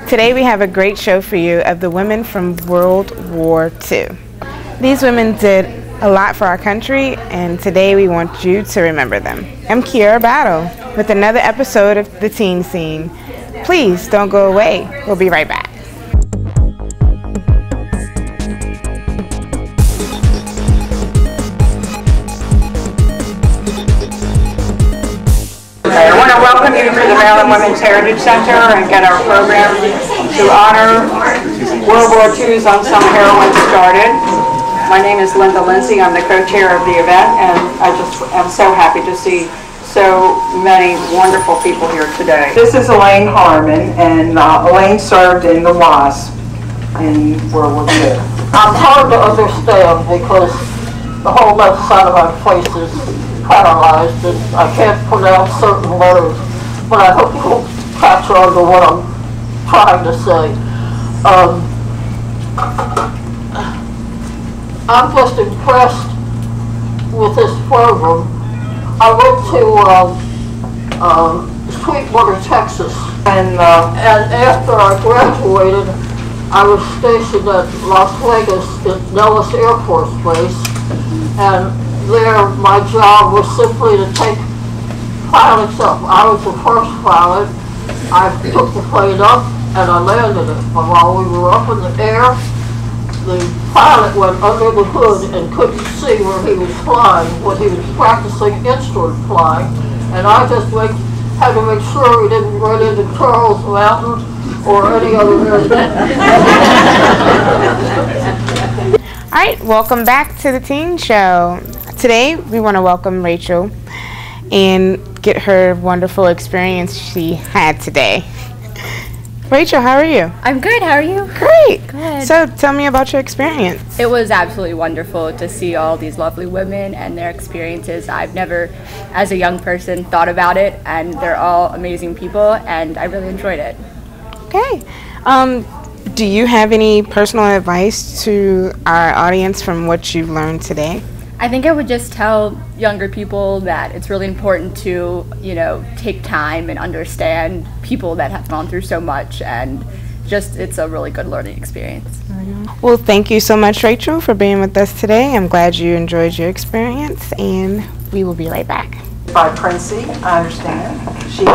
Today we have a great show for you of the women from World War II. These women did a lot for our country, and today we want you to remember them. I'm Kiara Battle with another episode of The Teen Scene. Please don't go away. We'll be right back. I want to welcome you to the Maryland Women's Heritage Center and get our program to honor World War II's Unsung Heroines started. My name is Linda Lindsay. I'm the co-chair of the event, and I just am so happy to see so many wonderful people here today. This is Elaine Harmon, and Elaine served in the WASP in World War II. I'm hard to understand because the whole left side of my face is paralyzed and I can't pronounce certain letters, but I hope you'll catch on to what I'm trying to say. I'm just impressed with this program. I went to Sweetwater, Texas, and after I graduated, I was stationed at Las Vegas at Nellis Air Force Base, and there my job was simply to take pilots up. I was the first pilot. I took the plane up and I landed it. But while we were up in the air, the pilot went under the hood and couldn't see where he was flying when he was practicing instrument flying. And I just had to make sure he didn't run into Charles Mountain or any other area. All right, welcome back to the Teen Show. Today, we want to welcome Rachel and get her wonderful experience she had today. Rachel, how are you? I'm good. How are you? Great. Good. So tell me about your experience. It was absolutely wonderful to see all these lovely women and their experiences. I've never, as a young person, thought about it, and they're all amazing people, and I really enjoyed it. Okay. Do you have any personal advice to our audience from what you've learned today? I think I would just tell younger people that it's really important to, take time and understand people that have gone through so much, and just it's a really good learning experience. Well, thank you so much, Rachel, for being with us today. I'm glad you enjoyed your experience, and we will be right back. By Princey, I understand. She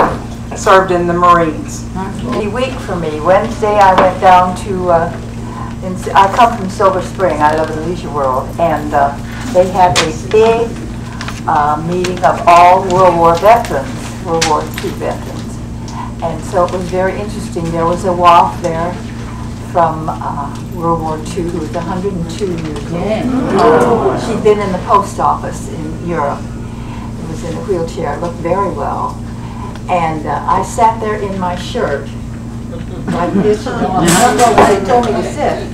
served in the Marines. A week for me. Wednesday I went down to, I come from Silver Spring, I live in Leisure World, and they had a big meeting of all World War veterans, World War II veterans. And so it was very interesting. There was a WAF there from World War II who was 102 years old. She'd been in the post office in Europe. It was in a wheelchair, looked very well. And I sat there in my shirt, like this, they told me to sit.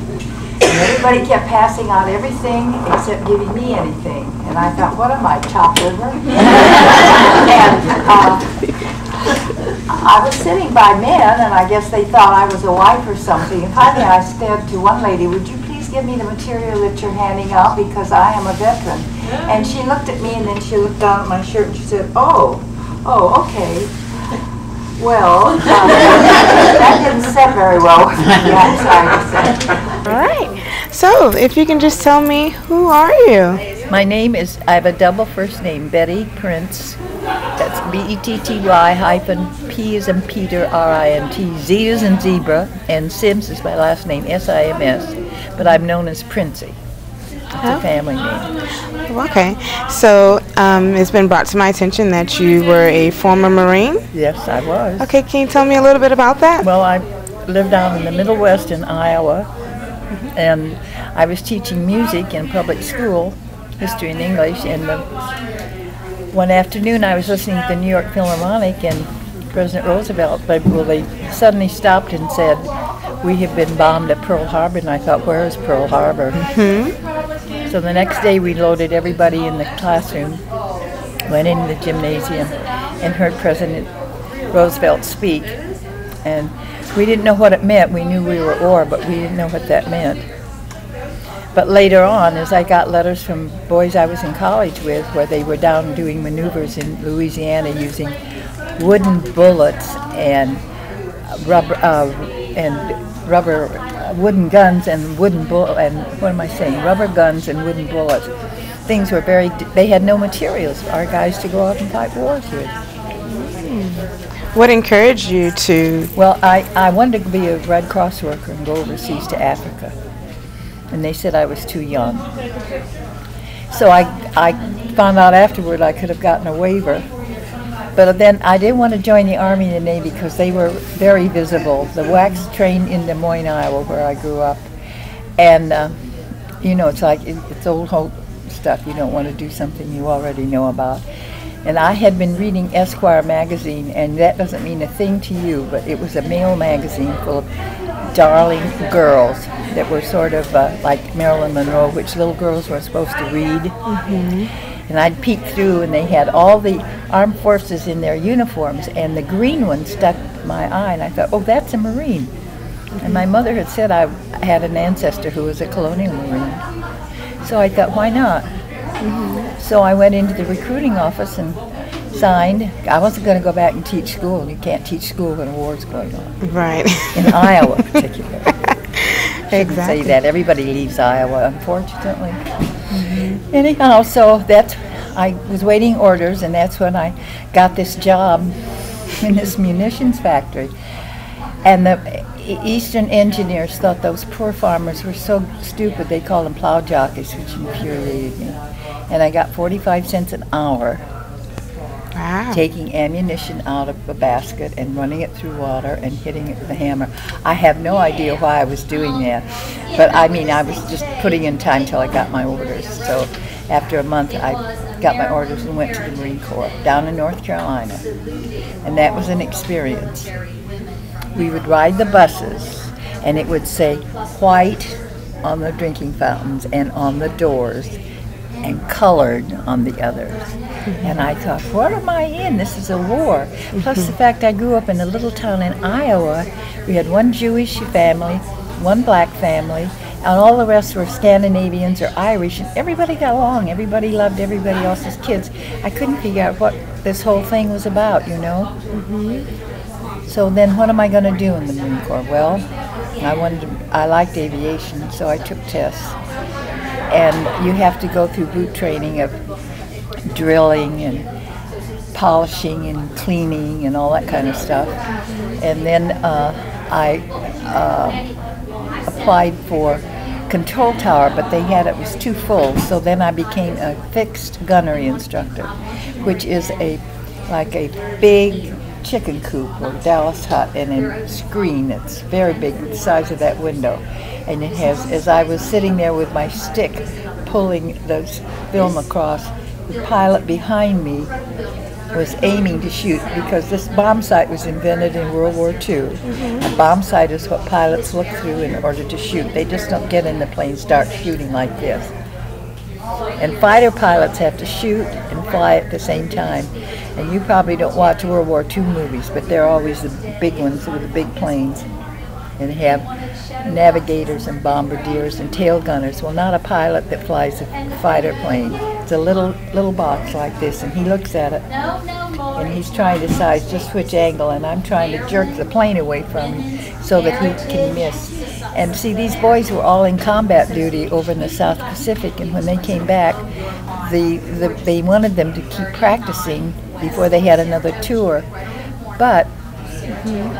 And everybody kept passing out everything except giving me anything. And I thought, what am I, chopped liver? And I was sitting by men, and I guess they thought I was a wife or something. And finally I said to one lady, would you please give me the material that you're handing out because I am a veteran? And she looked at me, and then she looked down at my shirt, and she said, oh, okay. Well, that didn't set very well with me, I'm sorry to say. All right. So, if you can just tell me, who are you? My name is, I have a double first name, Betty Prince. That's B-E-T-T-Y hyphen P as in Peter, R-I-N-T, Z as in zebra, and Sims is my last name, S-I-M-S. But I'm known as Princey. It's a family name. Okay. So, it's been brought to my attention that you were a former Marine? Yes, I was. Okay, can you tell me a little bit about that? Well, I lived down in the Middle West in Iowa, and I was teaching music in public school, history and English, and one afternoon I was listening to the New York Philharmonic, and President Roosevelt, they suddenly stopped and said, we have been bombed at Pearl Harbor, and I thought, where is Pearl Harbor? So the next day we loaded everybody in the classroom, went into the gymnasium, and heard President Roosevelt speak. And we didn't know what it meant. We knew we were at war, but we didn't know what that meant. But later on, as I got letters from boys I was in college with, where they were down doing maneuvers in Louisiana using wooden bullets and rubber, rubber wooden guns and rubber guns and wooden bullets. Things were they had no materials for our guys to go out and fight wars with. What encouraged you to? Well, I wanted to be a Red Cross worker and go overseas to Africa. And they said I was too young. So I found out afterward I could have gotten a waiver. But then I didn't want to join the Army and the Navy because they were very visible. The wax trained in Des Moines, Iowa, where I grew up. And, it's like, it's old hope stuff. You don't want to do something you already know about. And I had been reading Esquire magazine, and that doesn't mean a thing to you, but it was a male magazine full of darling girls that were sort of like Marilyn Monroe, which little girls were supposed to read. And I'd peek through, and they had all the armed forces in their uniforms, and the green one stuck my eye, and I thought, oh, that's a Marine. And my mother had said I had an ancestor who was a colonial Marine. So I thought, why not? So I went into the recruiting office and signed. I wasn't going to go back and teach school. You can't teach school when a war's going on. Right. In Iowa, particularly. Shouldn't Exactly. say that. Everybody leaves Iowa, unfortunately. Anyhow, so I was waiting orders, and that's when I got this job in this munitions factory. And the Eastern engineers thought those poor farmers were so stupid, they called them plow jockeys, which infuriated me. And I got 45 cents an hour Wow. taking ammunition out of a basket and running it through water and hitting it with a hammer. I have no idea why I was doing that, but I was just putting in time till I got my orders. So after a month, I got my orders and went to the Marine Corps down in North Carolina, and that was an experience. We would ride the buses, and it would say white on the drinking fountains and on the doors, and colored on the others. And I thought, what am I in? This is a war. Plus the fact I grew up in a little town in Iowa. We had one Jewish family, one black family, and all the rest were Scandinavians or Irish, and everybody got along. Everybody loved everybody else's kids. I couldn't figure out what this whole thing was about, So then what am I going to do in the Marine Corps? Well, I liked aviation, so I took tests. And you have to go through boot training of drilling and polishing and cleaning and all that kind of stuff. And then I applied for control tower, but it was too full. So then I became a fixed gunnery instructor, which is like a big chicken coop or Dallas hut, and a screen that's very big, the size of that window. And it has, as I was sitting there with my stick pulling the film across, the pilot behind me was aiming to shoot, because this bomb sight was invented in World War II. A bomb sight is what pilots look through in order to shoot. They just don't get in the plane and start shooting like this. And fighter pilots have to shoot and fly at the same time. And you probably don't watch World War II movies, but they're always the big ones with the big planes. And have navigators and bombardiers and tail gunners. Well, not a pilot that flies a fighter plane. It's a little box like this, and he looks at it, and he's trying to decide just which angle, and I'm trying to jerk the plane away from him so that he can miss. And see, these boys were all in combat duty over in the South Pacific, and when they came back, they wanted them to keep practicing before they had another tour. But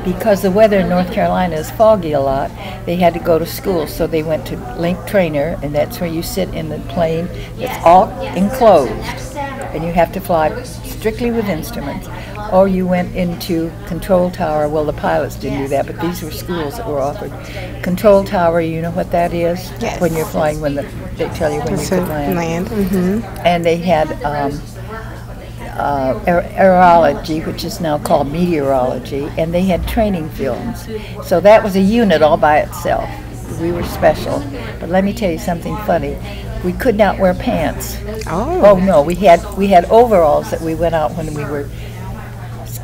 because the weather in North Carolina is foggy a lot, they had to go to school, so they went to Link Trainer, and that's where you sit in the plane. It's all enclosed, and you have to fly strictly with instruments. Or you went into Control Tower. Well, the pilots didn't do that, but these were schools that were offered. Control Tower, you know what that is? Yes. When you're flying, when they tell you when you can land. And they had aerology, which is now called meteorology, and they had training films. So that was a unit all by itself. We were special. But let me tell you something funny. We could not wear pants. Oh no, we had overalls that we went out when we were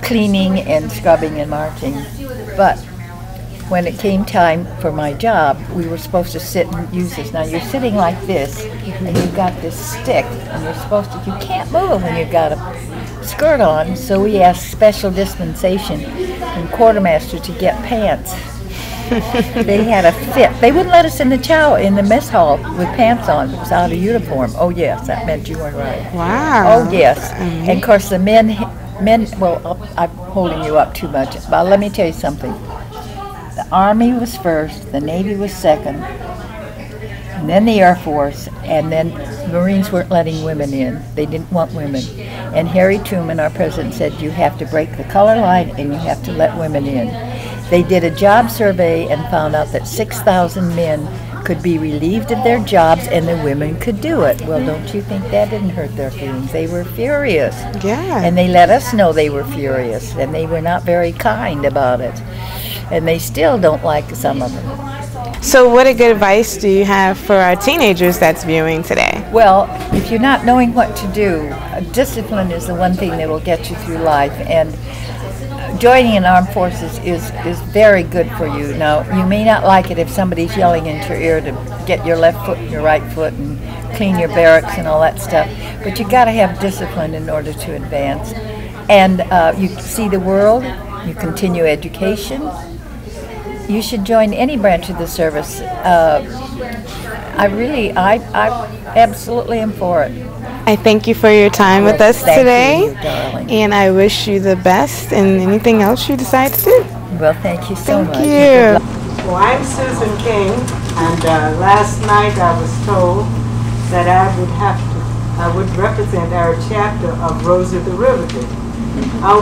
cleaning and scrubbing and marching. But when it came time for my job, we were supposed to sit and use this. Now you're sitting like this, and you've got this stick, and you can't move when you've got a skirt on, so we asked special dispensation from quartermaster to get pants. They had a fit. They wouldn't let us in the mess hall with pants on. It was out of uniform. Oh yes, that meant you weren't right. Wow. Oh yes. And of course the men. Well, I'm holding you up too much. But let me tell you something. The Army was first. The Navy was second. And then the Air Force, and then the Marines weren't letting women in. They didn't want women. And Harry Truman, our president, said you have to break the color line and you have to let women in. They did a job survey and found out that 6,000 men could be relieved of their jobs and the women could do it. Well, don't you think that didn't hurt their feelings? They were furious. Yeah. And they let us know they were furious, and they were not very kind about it. And they still don't like some of them. So what a good advice do you have for our teenagers that's viewing today? Well, if you're not knowing what to do, discipline is the one thing that will get you through life. And joining an armed forces is very good for you. Now, you may not like it if somebody's yelling into your ear to get your left foot and your right foot and clean your barracks and all that stuff. But you got to have discipline in order to advance. And you see the world, you continue education. You should join any branch of the service. I absolutely am for it. I thank you for your time with us today. You, darling. And I wish you the best in anything else you decide to do. Well, thank you so much. Thank you. Well, I'm Susan King, and last night I was told that I would represent our chapter of Rosa the Riveter.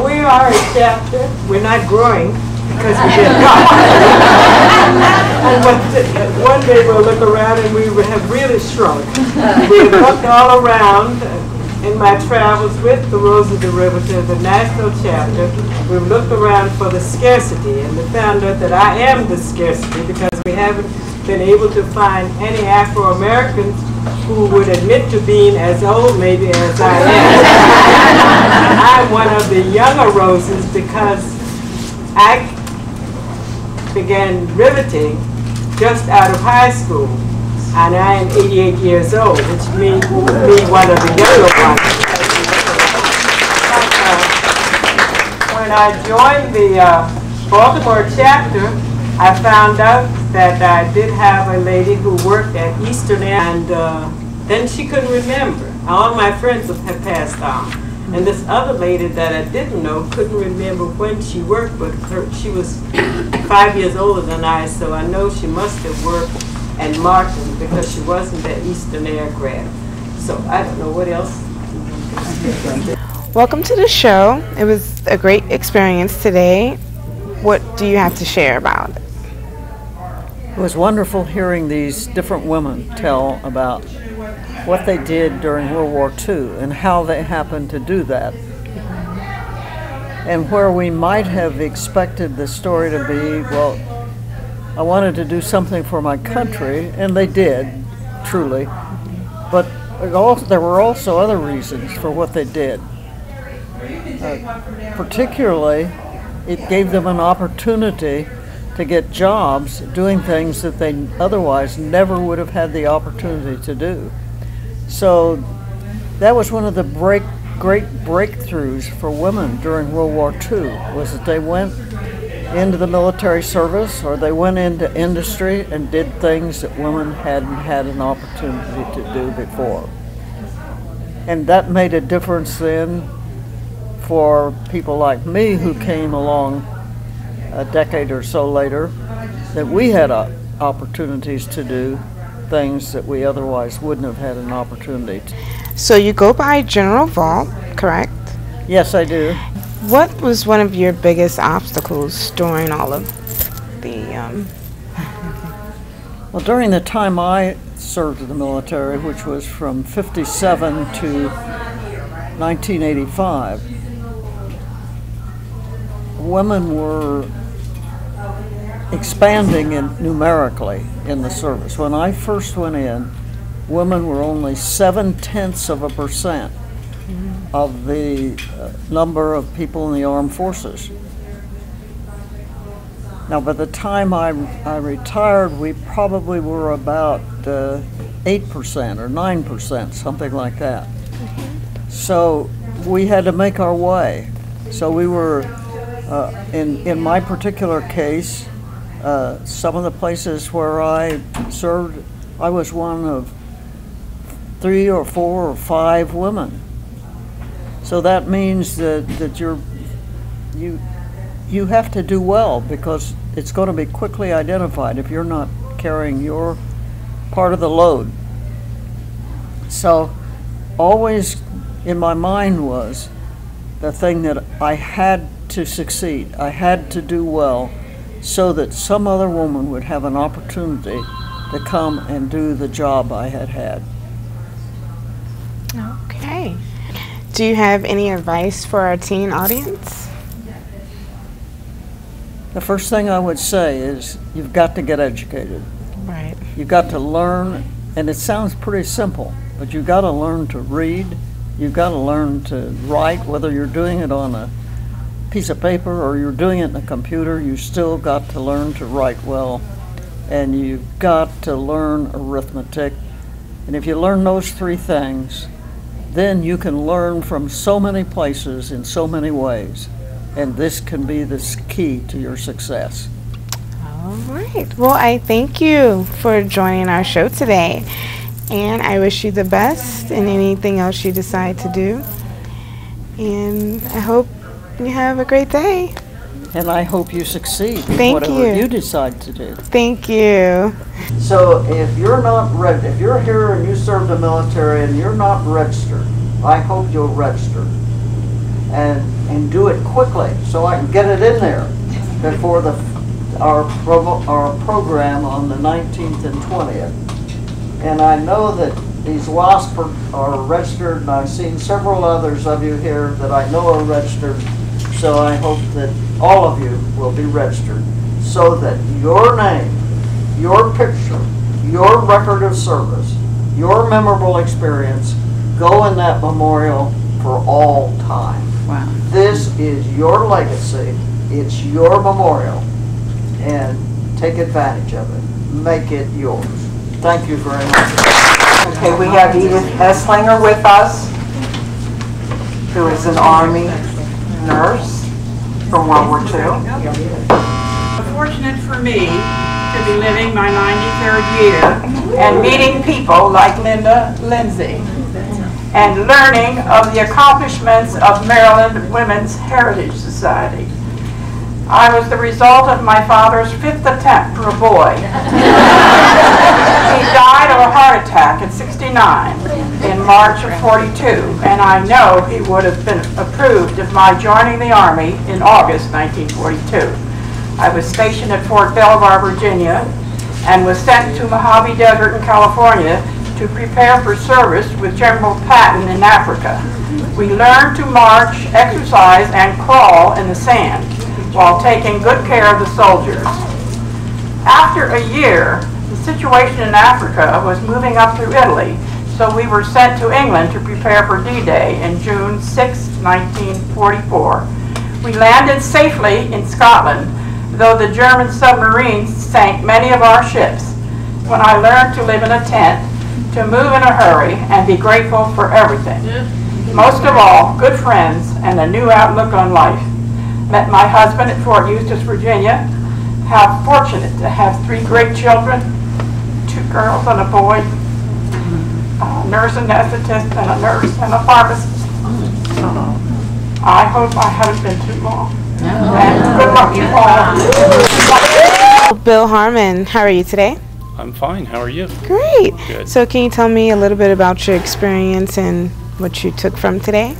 We are a chapter. We're not growing because we didn't go. And one day we'll look around and we would have really shrunk. We looked all around in my travels with the Rosa the Riveter, the national chapter. We looked around for the scarcity, and we found out that I am the scarcity because we haven't been able to find any Afro-Americans who would admit to being as old maybe as I am. I'm one of the younger Roses because I began riveting just out of high school, and I am 88 years old, which means me one of the younger ones. When I joined the Baltimore chapter, I found out that I did have a lady who worked at Eastern, and then she couldn't remember. All my friends had passed on. And this other lady that I didn't know couldn't remember when she worked, but she was 5 years older than I, so I know she must have worked at Martin because she wasn't an Eastern Air grad. So I don't know what else. Welcome to the show. It was a great experience today. What do you have to share about it? It was wonderful hearing these different women tell about what they did during World War II and how they happened to do that. And where we might have expected the story to be, well, I wanted to do something for my country, and they did, truly. But there were also other reasons for what they did. Particularly, it gave them an opportunity to get jobs doing things that they otherwise never would have had the opportunity to do. So that was one of the great breakthroughs for women during World War II, was that they went into the military service or they went into industry and did things that women hadn't had an opportunity to do before. And that made a difference then for people like me who came along a decade or so later, that we had opportunities to do things that we otherwise wouldn't have had an opportunity to. So you go by General Vault, correct? Yes, I do. What was one of your biggest obstacles during all of the... Well, during the time I served in the military, which was from 57 to 1985, women were expanding numerically in the service. When I first went in, women were only 0.7% of the number of people in the armed forces. Now, by the time I retired, we probably were about 8% or 9%, something like that. So we had to make our way. So we were, in my particular case, Some of the places where I served, I was one of 3 or 4 or 5 women. So that means that you have to do well, because it's going to be quickly identified if you're not carrying your part of the load. So always in my mind was the thing that I had to succeed. I had to do well so that some other woman would have an opportunity to come and do the job I had had. Okay. Do you have any advice for our teen audience? The first thing I would say is you've got to get educated. Right. You've got to learn, and it sounds pretty simple, but you've got to learn to read. You've got to learn to write, whether you're doing it on a piece of paper or you're doing it in a computer. You still got to learn to write well, and you've got to learn arithmetic. And if you learn those 3 things, then you can learn from so many places in so many ways, and this can be the key to your success. All right. Well, I thank you for joining our show today, and I wish you the best in anything else you decide to do, and I hope you have a great day. And I hope you succeed in Thank whatever you. you decide to do. Thank you. So if you're not if you're here and you serve the military and you're not registered, I hope you'll register and do it quickly so I can get it in there before our program on the 19th and 20th. And I know that these WASP are registered, and I've seen several others of you here that I know are registered. So I hope that all of you will be registered so that your name, your picture, your record of service, your memorable experience go in that memorial for all time. Wow. This is your legacy. It's your memorial. And take advantage of it. Make it yours. Thank you very much. Okay, we have Edith Esslinger with us, who is an Army nurse from World War II. Fortunate for me to be living my 93rd year and meeting people like Linda Lindsay and learning of the accomplishments of Maryland Women's Heritage Society. I was the result of my father's 5th attempt for a boy. He died of a heart attack at 69 in March of 42, and I know he would have been approved of my joining the Army in August 1942. I was stationed at Fort Belvoir, Virginia, and was sent to Mojave Desert in California to prepare for service with General Patton in Africa. We learned to march, exercise, and crawl in the sand while taking good care of the soldiers. After a year, the situation in Africa was moving up through Italy, so we were sent to England to prepare for D-Day in June 6, 1944. We landed safely in Scotland, though the German submarines sank many of our ships. When I learned to live in a tent, to move in a hurry, and be grateful for everything. Most of all, good friends and a new outlook on life. Met my husband at Fort Eustis, Virginia. How fortunate to have 3 great children, 2 girls and a boy, a nurse anesthetist and a nurse and a pharmacist. I hope I haven't been too long. And good luck to all. Bill Harmon, how are you today? I'm fine. How are you? Great. Good. So can you tell me a little bit about your experience and what you took from today?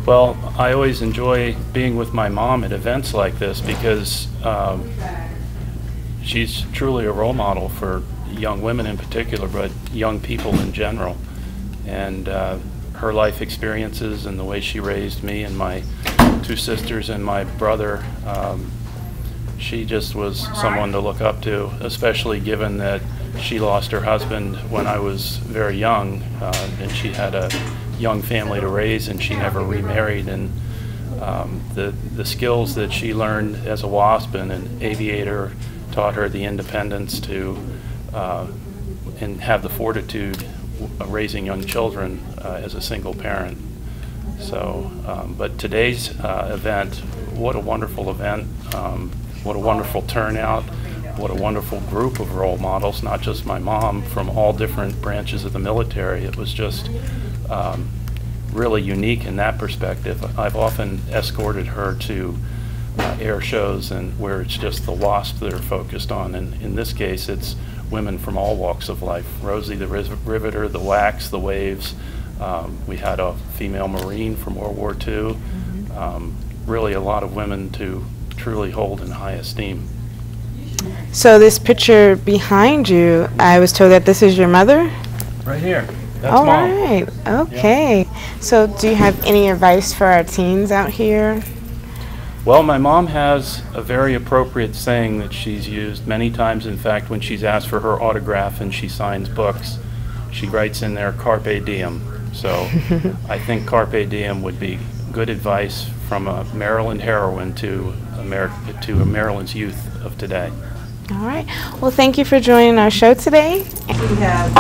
Well, I always enjoy being with my mom at events like this because she's truly a role model for young women in particular, but young people in general. And her life experiences and the way she raised me and my 2 sisters and my brother, she just was someone to look up to, especially given that she lost her husband when I was very young, and she had a young family to raise, and she never remarried. And the skills that she learned as a WASP and an aviator taught her the independence to and have the fortitude of raising young children as a single parent. So, but today's event, what a wonderful event. what a wonderful turnout, what a wonderful group of role models, not just my mom, from all different branches of the military. It was just really unique in that perspective. I've often escorted her to air shows and where it's just the lost that are focused on, and in this case it's women from all walks of life. Rosie the Riveter, the Wax, the Waves. We had a female Marine from World War II. Really a lot of women to truly hold in high esteem. So this picture behind you, I was told that this is your mother? Right here. That's All Mom. right. Okay. So do you have any advice for our teens out here? Well, my mom has a very appropriate saying that she's used many times. In fact, when she's asked for her autograph and she signs books, she writes in there, "Carpe diem." So I think carpe diem would be good advice from a Maryland heroine to Maryland's youth of today. All right. Well, thank you for joining our show today. We have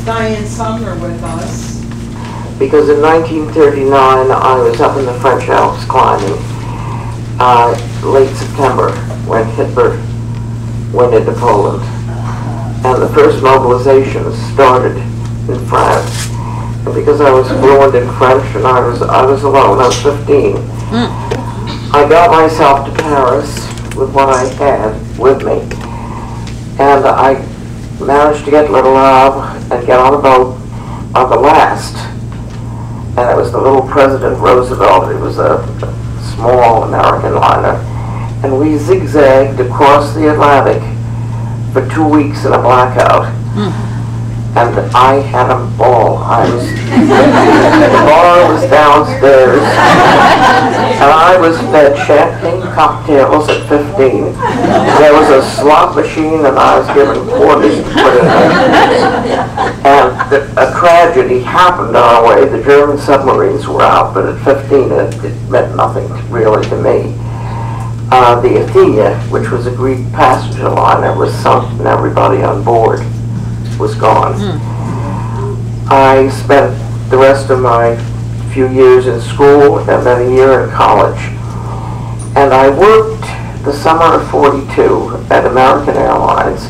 Diane Sumner with us. Because in 1939 I was up in the French Alps climbing, late September, when Hitler went into Poland. And the first mobilization started in France. And because I was fluent in French and I was alone, I was 15, I got myself to Paris with what I had with me. And I managed to get Little Havre and get on a boat on the last. And it was the little President Roosevelt. It was a small American liner. And we zigzagged across the Atlantic for 2 weeks in a blackout. And I had a ball. The bar was downstairs. And I was fed champagne cocktails at 15. There was a slot machine and I was given quarters to put in there. And a tragedy happened our way. The German submarines were out, but at 15 it meant nothing really to me. The Athenia, which was a Greek passenger liner, was sunk and everybody on board was gone. I spent the rest of my few years in school and then a year in college. And I worked the summer of '42 at American Airlines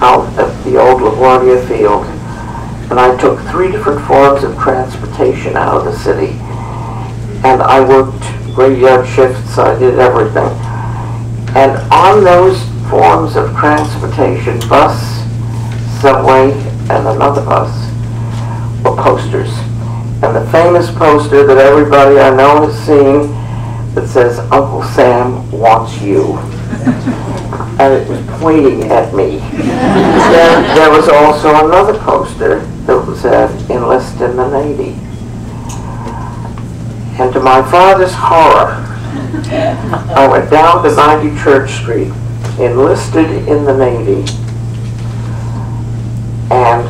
out at the old LaGuardia field. And I took 3 different forms of transportation out of the city. And I worked graveyard shifts, I did everything. And on those forms of transportation, bus, subway, and another bus, were posters. And the famous poster that everybody I know has seen that says, "Uncle Sam wants you." And it was pointing at me. There was also another poster that said, "Enlist in the Navy." And to my father's horror, I went down to 90 Church Street, enlisted in the Navy, and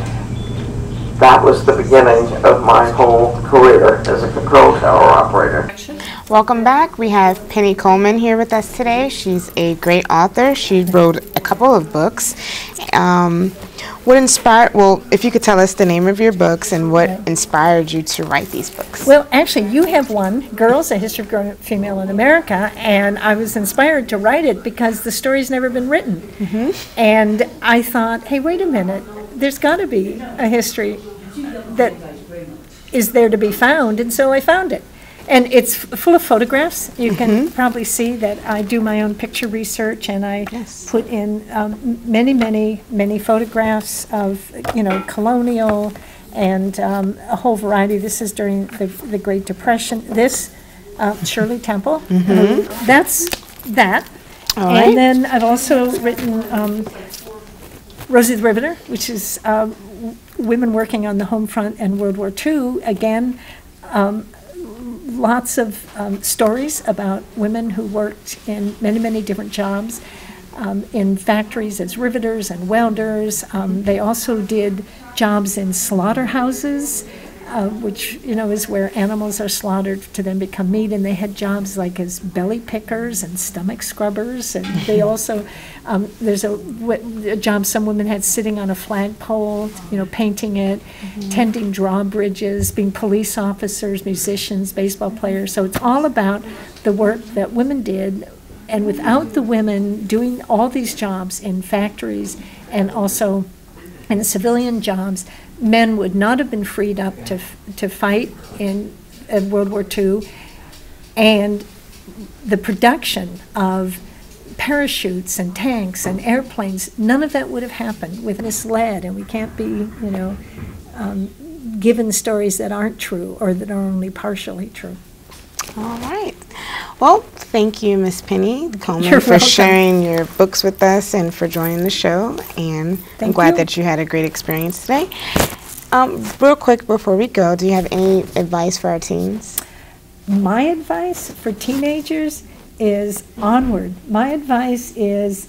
that was the beginning of my whole career as a control tower operator. Welcome back. We have Penny Coleman here with us today. She's a great author. She wrote a couple of books. What inspired, well, if you could tell us the name of your books and what inspired you to write these books. Well, actually, you have one, Girls, A History of Growing Up Female in America, and I was inspired to write it because the story's never been written. And I thought, hey, wait a minute, there's got to be a history that is there to be found, and so I found it. And it's full of photographs. You can probably see that I do my own picture research, and I put in many photographs of, colonial and a whole variety. This is during the Great Depression. This, Shirley Temple, that's that. And then I've also written Rosie the Riveter, which is women working on the home front and World War II. Again, lots of stories about women who worked in many different jobs in factories as riveters and welders. They also did jobs in slaughterhouses, which is where animals are slaughtered to then become meat, and they had jobs like as belly pickers and stomach scrubbers, and they also there's a job some women had sitting on a flagpole, painting it, tending drawbridges, being police officers, musicians, baseball players. So it's all about the work that women did and without the women doing all these jobs in factories and also in civilian jobs, men would not have been freed up to fight in World War II, and the production of parachutes and tanks and airplanes, none of that would have happened with misled, and we can't be, given stories that aren't true or that are only partially true. All right. Well, thank you, Miss Penny Coleman, You're for welcome. sharing your books with us and for joining the show. And I'm Thank glad you. that you had a great experience today. Real quick before we go, do you have any advice for our teens? My advice for teenagers is onward. My advice is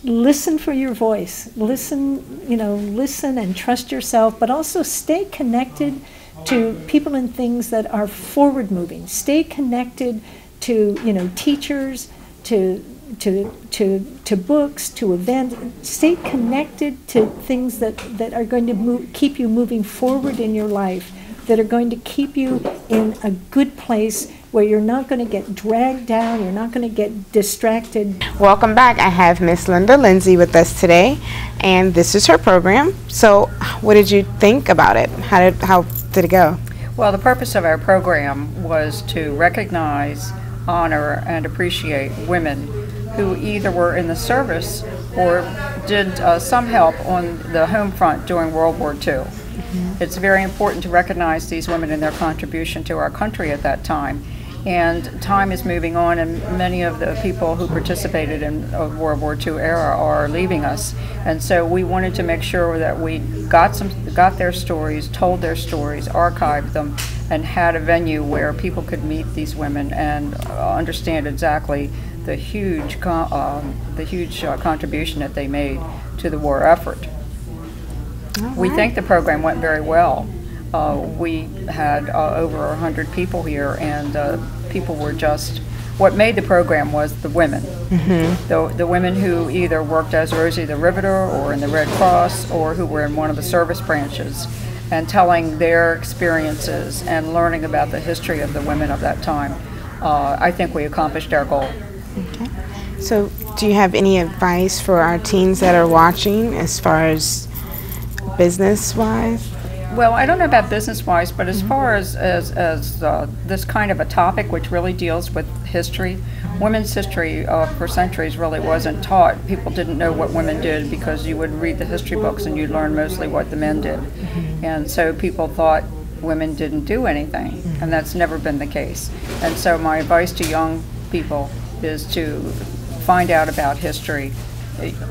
listen for your voice. Listen and trust yourself, but also stay connected to people and things that are forward moving. Stay connected to, teachers, to books, to events. Stay connected to things that are going to keep you moving forward in your life, that are going to keep you in a good place where you're not going to get dragged down, you're not going to get distracted. Welcome back. I have Miss Linda Lindsay with us today, and this is her program. So what did you think about it? How did it go? Well, the purpose of our program was to recognize, honor, and appreciate women who either were in the service or did some help on the home front during World War II. It's very important to recognize these women and their contribution to our country at that time. And time is moving on, and many of the people who participated in the World War II era are leaving us. And so we wanted to make sure that we got their stories, told their stories, archived them, and had a venue where people could meet these women and understand exactly the huge contribution that they made to the war effort. We think the program went very well. We had over 100 people here, and people were just, what made the program was the women. The women who either worked as Rosie the Riveter or in the Red Cross or who were in one of the service branches, and telling their experiences and learning about the history of the women of that time. I think we accomplished our goal. Okay. So do you have any advice for our teens that are watching as far as business-wise? Well, I don't know about business-wise, but as far as this kind of a topic, which really deals with history, women's history for centuries really wasn't taught. People didn't know what women did because you would read the history books and you'd learn mostly what the men did. And so people thought women didn't do anything, and that's never been the case. And so my advice to young people is to find out about history.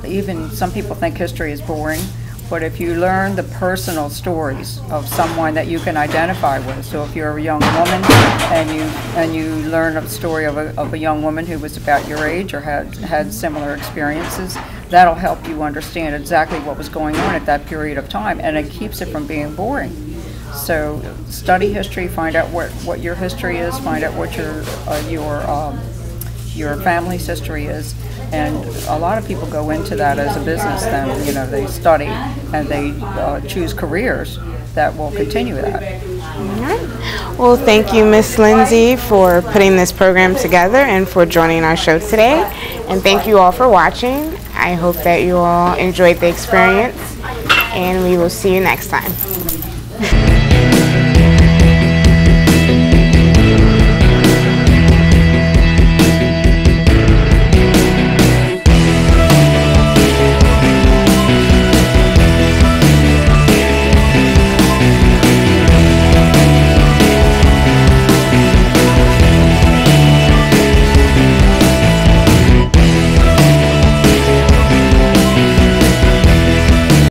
Even some people think history is boring. But if you learn the personal stories of someone that you can identify with, so if you're a young woman and you learn a story of a young woman who was about your age or had similar experiences, that'll help you understand exactly what was going on at that period of time, and it keeps it from being boring. So study history, find out what your history is, find out what your family's history is. And a lot of people go into that as a business then, they study and they choose careers that will continue that. All right. Well, thank you, Miss Lindsay, for putting this program together and for joining our show today. And thank you all for watching. I hope that you all enjoyed the experience, and we will see you next time.